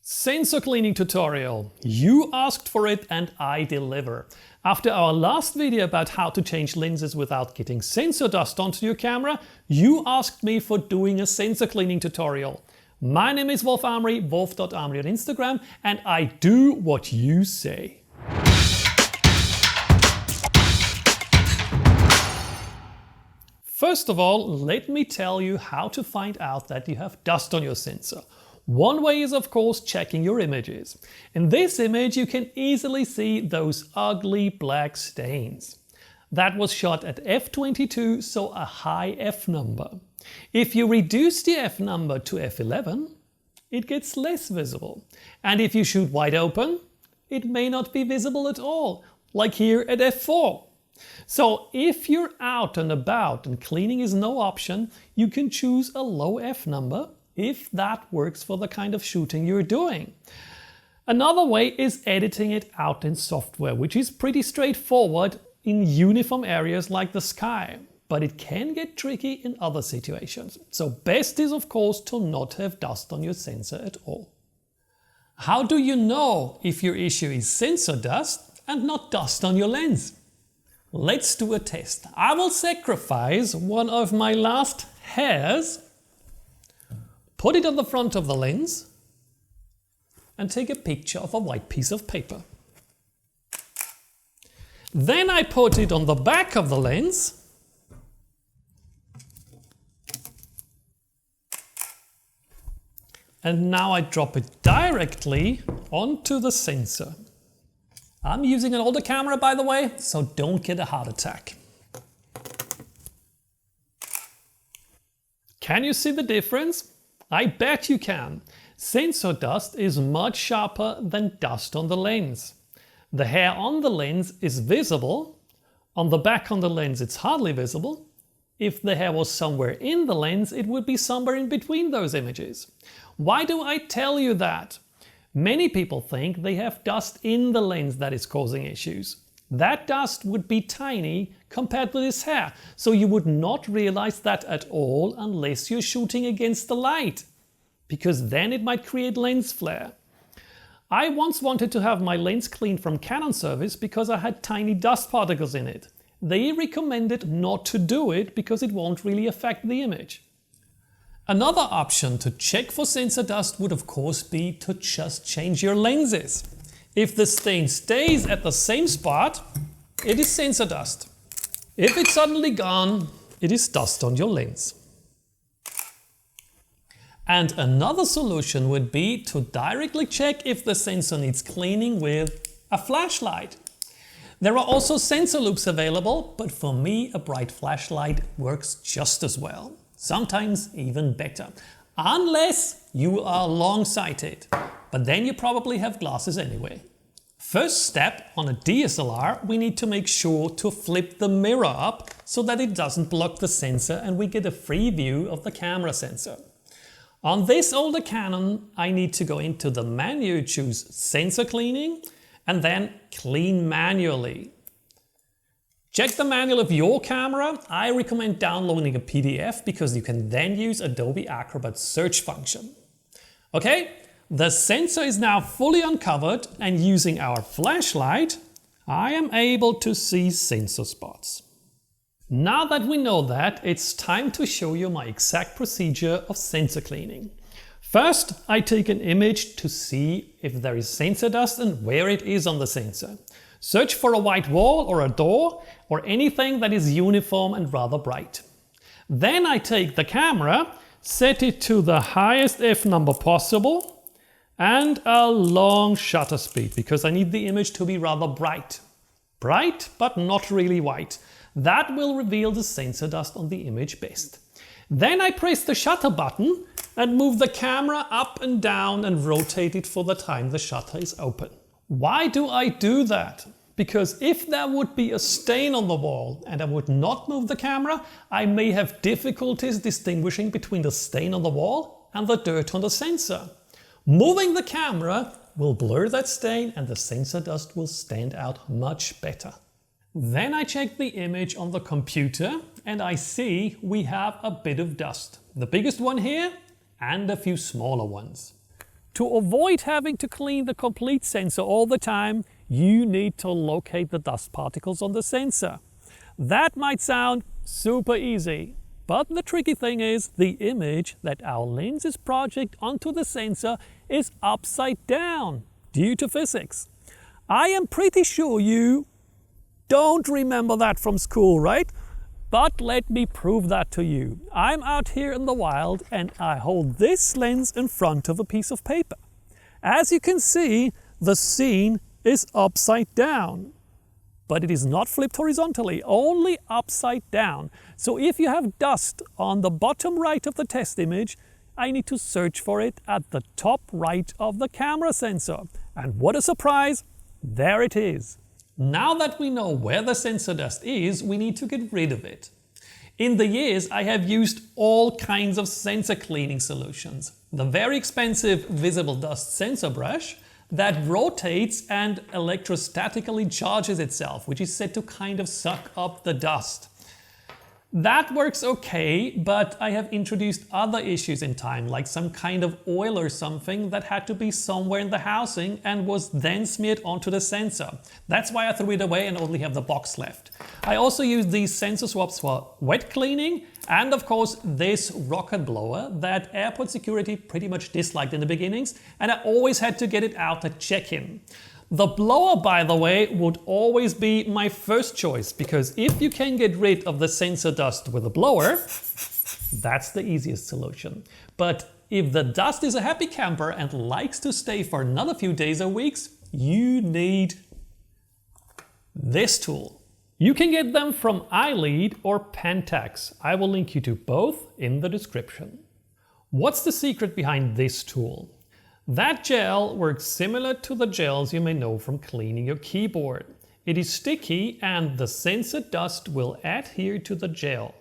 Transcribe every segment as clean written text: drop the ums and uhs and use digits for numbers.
Sensor cleaning tutorial. You asked for it and I deliver. After our last video about how to change lenses without getting sensor dust onto your camera, you asked me for doing a sensor cleaning tutorial. My name is Wolf Amri, wolf.amri on Instagram, and I do what you say. First of all, let me tell you how to find out that you have dust on your sensor. One way is of course checking your images. In this image you can easily see those ugly black stains. That was shot at f22, so a high f number. If you reduce the f number to f11, it gets less visible. And if you shoot wide open, it may not be visible at all, like here at f4. So if you're out and about and cleaning is no option, you can choose a low f number if that works for the kind of shooting you're doing. Another way is editing it out in software, which is pretty straightforward in uniform areas like the sky, but it can get tricky in other situations. So best is of course to not have dust on your sensor at all. How do you know if your issue is sensor dust and not dust on your lens? Let's do a test. I will sacrifice one of my last hairs, put it on the front of the lens and take a picture of a white piece of paper. Then I put it on the back of the lens and now I drop it directly onto the sensor. I'm using an older camera, by the way, so don't get a heart attack. Can you see the difference? I bet you can. Sensor dust is much sharper than dust on the lens. The hair on the lens is visible. On the back on the lens it's hardly visible. If the hair was somewhere in the lens, it would be somewhere in between those images. Why do I tell you that? Many people think they have dust in the lens that is causing issues. That dust would be tiny compared to this hair, so you would not realize that at all unless you're shooting against the light, because then it might create lens flare. I once wanted to have my lens cleaned from Canon service because I had tiny dust particles in it. They recommended not to do it because it won't really affect the image. Another option to check for sensor dust would of course be to just change your lenses. If the stain stays at the same spot, it is sensor dust. If it's suddenly gone, it is dust on your lens. And another solution would be to directly check if the sensor needs cleaning with a flashlight. There are also sensor loops available, but for me a bright flashlight works just as well. Sometimes even better. Unless you are long-sighted, but then you probably have glasses anyway. First step, on a DSLR we need to make sure to flip the mirror up so that it doesn't block the sensor and we get a free view of the camera sensor. On this older Canon I need to go into the menu, choose sensor cleaning and then clean manually. Check the manual of your camera. I recommend downloading a PDF because you can then use Adobe Acrobat's search function. Okay, the sensor is now fully uncovered and using our flashlight, I am able to see sensor spots. Now that we know that, it's time to show you my exact procedure of sensor cleaning. First, I take an image to see if there is sensor dust and where it is on the sensor. Search for a white wall or a door or anything that is uniform and rather bright. Then I take the camera, set it to the highest f number possible and a long shutter speed because I need the image to be rather bright. Bright but not really white. That will reveal the sensor dust on the image best. Then I press the shutter button and move the camera up and down and rotate it for the time the shutter is open. Why do I do that? Because if there would be a stain on the wall and I would not move the camera, I may have difficulties distinguishing between the stain on the wall and the dirt on the sensor. Moving the camera will blur that stain and the sensor dust will stand out much better. Then I check the image on the computer and I see we have a bit of dust. The biggest one here and a few smaller ones. To avoid having to clean the complete sensor all the time, you need to locate the dust particles on the sensor. That might sound super easy, but the tricky thing is the image that our lenses project onto the sensor is upside down due to physics. I am pretty sure you don't remember that from school, right? But let me prove that to you. I'm out here in the wild and I hold this lens in front of a piece of paper. As you can see, the scene is upside down. But it is not flipped horizontally, only upside down. So if you have dust on the bottom right of the test image, I need to search for it at the top right of the camera sensor. And what a surprise, there it is. Now that we know where the sensor dust is, we need to get rid of it. In the years, I have used all kinds of sensor cleaning solutions. The very expensive visible dust sensor brush that rotates and electrostatically charges itself, which is said to kind of suck up the dust. That works okay, but I have introduced other issues in time, like some kind of oil or something that had to be somewhere in the housing and was then smeared onto the sensor. That's why I threw it away and only have the box left. I also use these sensor swaps for wet cleaning and of course this rocket blower that airport security pretty much disliked in the beginnings, and I always had to get it out at check-in. The blower, by the way, would always be my first choice, because if you can get rid of the sensor dust with a blower, that's the easiest solution. But if the dust is a happy camper and likes to stay for another few days or weeks, you need this tool. You can get them from Eyelead or Pentax. I will link you to both in the description. What's the secret behind this tool? That gel works similar to the gels you may know from cleaning your keyboard. It is sticky and the sensor dust will adhere to the gel.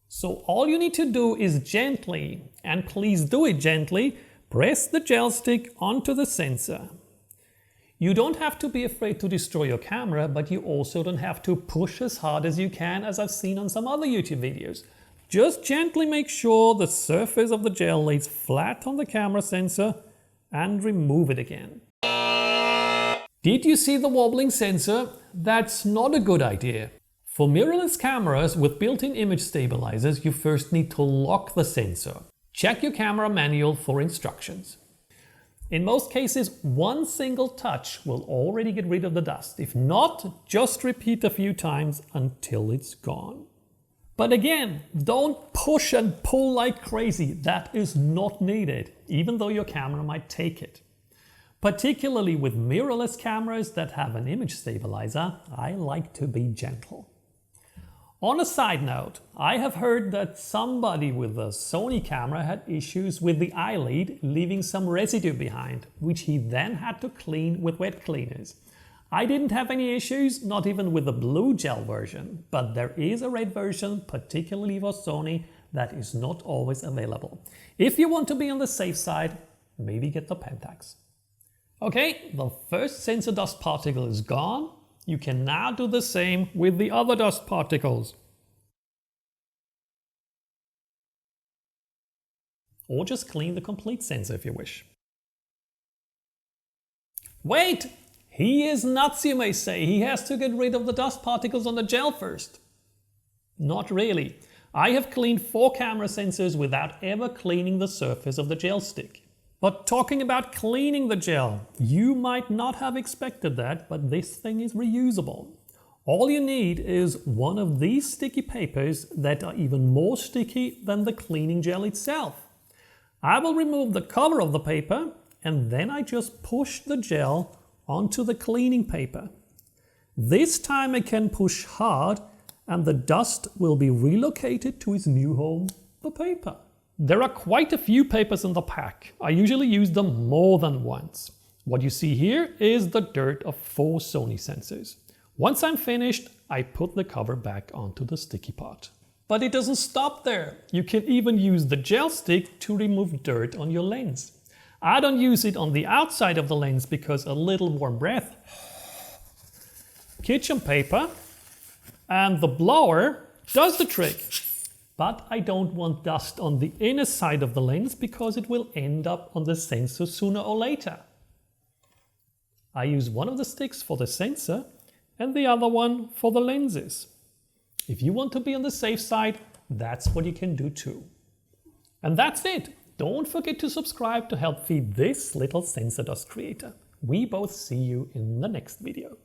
So all you need to do is gently, and please do it gently, press the gel stick onto the sensor. You don't have to be afraid to destroy your camera, but you also don't have to push as hard as you can, as I've seen on some other YouTube videos. Just gently make sure the surface of the gel lays flat on the camera sensor and remove it again. Did you see the wobbling sensor? That's not a good idea. For mirrorless cameras with built-in image stabilizers, you first need to lock the sensor. Check your camera manual for instructions. In most cases, one single touch will already get rid of the dust. If not, just repeat a few times until it's gone. But again, don't push and pull like crazy. That is not needed, even though your camera might take it. Particularly with mirrorless cameras that have an image stabilizer, I like to be gentle. On a side note, I have heard that somebody with a Sony camera had issues with the eyelid, leaving some residue behind, which he then had to clean with wet cleaners. I didn't have any issues, not even with the blue gel version, but there is a red version, particularly for Sony, that is not always available. If you want to be on the safe side, maybe get the Pentax. Okay, the first sensor dust particle is gone. You can now do the same with the other dust particles. Or just clean the complete sensor if you wish. Wait! He is nuts, you may say. He has to get rid of the dust particles on the gel first. Not really. I have cleaned 4 camera sensors without ever cleaning the surface of the gel stick. But talking about cleaning the gel, you might not have expected that, but this thing is reusable. All you need is one of these sticky papers that are even more sticky than the cleaning gel itself. I will remove the cover of the paper and then I just push the gel onto the cleaning paper. This time I can push hard and the dust will be relocated to its new home, the paper. There are quite a few papers in the pack. I usually use them more than once. What you see here is the dirt of 4 Sony sensors. Once I'm finished, I put the cover back onto the sticky part. But it doesn't stop there. You can even use the gel stick to remove dirt on your lens. I don't use it on the outside of the lens because a little warm breath, kitchen paper, and the blower does the trick. but I don't want dust on the inner side of the lens because it will end up on the sensor sooner or later. I use one of the sticks for the sensor and the other one for the lenses. If you want to be on the safe side, that's what you can do too. And that's it. Don't forget to subscribe to help feed this little sensor dust creator. We both see you in the next video.